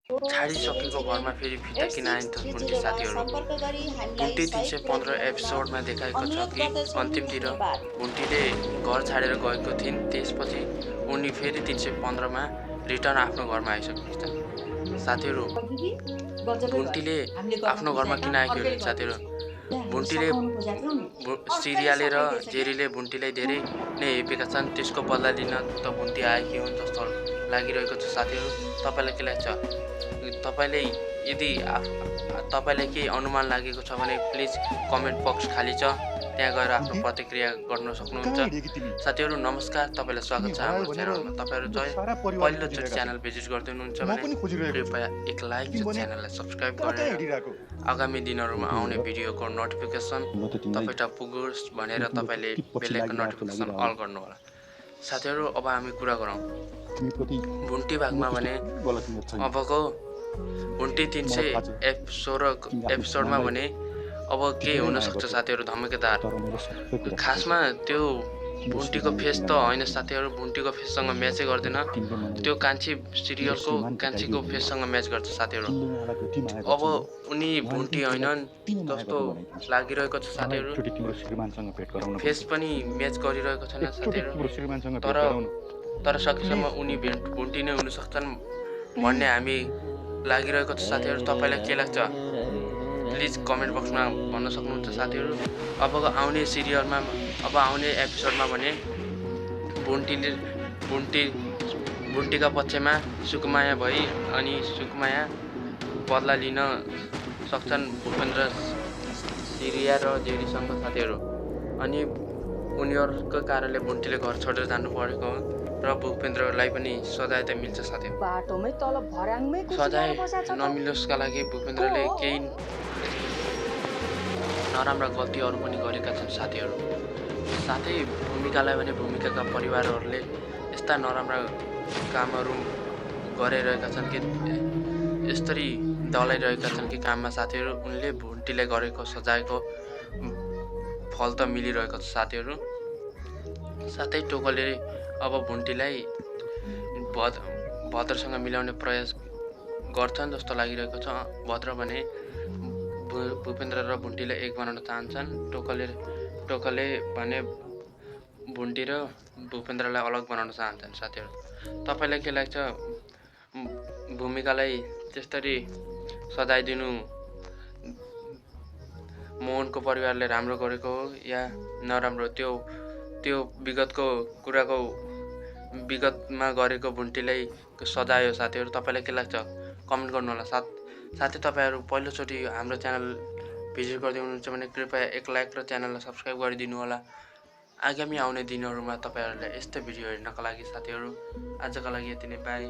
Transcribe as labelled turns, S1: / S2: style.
S1: छाडिसकेको घरमा फेरि फिर्ता किन आइन् त बुन्टी साथीहरू। बुन्टी 315 एपिसोडमा देखाएको छ कि अन्तिमतिर बुन्टीले घर छाडेर गएको थिइन्। त्यसपछि उनी फेरि 315मा रिटर्न आफ्नो घरमा आइसकेकी छन्। साथीहरू, बुन्टीले आफ्नो घरमा किन आएको हेर्नु साथीहरू। बुन्टीले सिरियाले र जेरीले बुन्टीलाई धेरै नै हेपेका छन्। त्यसको बदला लिन त बुन्टी आएकी हुन् जस्तो लागिरहेको छ साथीहरू। तपाईँलाई के लाग्छ? तपाईँले यदि तपाईँलाई केही अनुमान लागेको छ भने प्लिज कमेन्ट बक्स खाली छ, त्यहाँ गएर आफ्नो प्रतिक्रिया गर्न सक्नुहुन्छ। साथीहरू नमस्कार, तपाईँलाई स्वागत छ हाम्रो च्यानलमा। तपाईँहरू पहिलोचोटि च्यानल भिजिट गर्दै हुनुहुन्छ भने कृपया एक लाइक र च्यानललाई सब्सक्राइब गरेर आगामी दिनहरूमा आउने भिडियोको नोटिफिकेसन तपाईँलाई पुगोस् भनेर तपाईँले बेलको नोटिफिकेसन अल गर्नुहोला। साथीहरू, अब हामी कुरा गरौँ बुन्टी भागमा भने अबको बुन्टी 316 एपिसोडमा भने अब के हुनसक्छ साथीहरू धमाकेदार। खासमा त्यो बुन्टीको फेस त होइन साथीहरू, बुन्टीको फेससँग म्याचै गर्दैन। त्यो कान्छी सिरियलको कान्छीको फेससँग म्याच गर्छ साथीहरू। अब उनी बुन्टी होइनन् जस्तो लागिरहेको छ साथीहरू। फेस पनि म्याच गरिरहेको छैन साथीहरू। तर सकेसम्म उनी बुन्टी नै हुनसक्छन् भन्ने हामी लागिरहेको छ साथीहरू। तपाईँलाई के लाग्छ प्लिज कमेन्ट बक्समा भन्न सक्नुहुन्छ साथीहरू। अबको आउने सिरियलमा अब आउने एपिसोडमा भने बुन्टीका पक्षमा सुकुमाया भई अनि सुकुमाया बदला लिन सक्छन् भूपेन्द्र, सिरिया र जेरीसँग साथीहरू। अनि उनीहरूको कारणले बुन्टीले घर छोडेर जानु परेको र भूपेन्द्रलाई पनि सजाय त मिल्छ साथीहरू। सजाय नमिलोस्का लागि भूपेन्द्रले केही नराम्रा गल्तीहरू पनि गरेका छन् साथीहरू। साथै भूमिकालाई भने भूमिकाका परिवारहरूले यस्ता नराम्रा कामहरू गरिरहेका छन् कि यस्तरी दलाइरहेका छन् कि काममा साथीहरू। उनले भुन्टीलाई गरेको सजायको फल त मिलिरहेको छ साथीहरू। साथै टोकले अब भुन्टीलाई भद्रसँग मिलाउने प्रयास गर्छन् जस्तो लागिरहेको छ। भद्र भने भूपेन्द्र र भुन्टीलाई एक बनाउन चाहन्छन्। टोकले भने भुन्टी र भूपेन्द्रलाई अलग बनाउन चाहन्छन् साथीहरू। तपाईँलाई के लाग्छ भूमिकालाई त्यसरी सजाय दिनु मोहनको परिवारले राम्रो गरेको हो या नराम्रो? त्यो विगतमा गरेको भुन्टीलाई सजाय हो साथीहरू। तपाईँलाई के लाग्छ कमेन्ट गर्नुहोला। साथै तपाईँहरू पहिलोचोटि हाम्रो च्यानल भिजिट गर्दै हुनुहुन्छ भने कृपया एक लाइक र च्यानललाई सब्सक्राइब गरिदिनु होला। आगामी आउने दिनहरूमा तपाईँहरूलाई यस्तै भिडियो हेर्नको लागि साथीहरू। आजका लागि यति नै, बाई।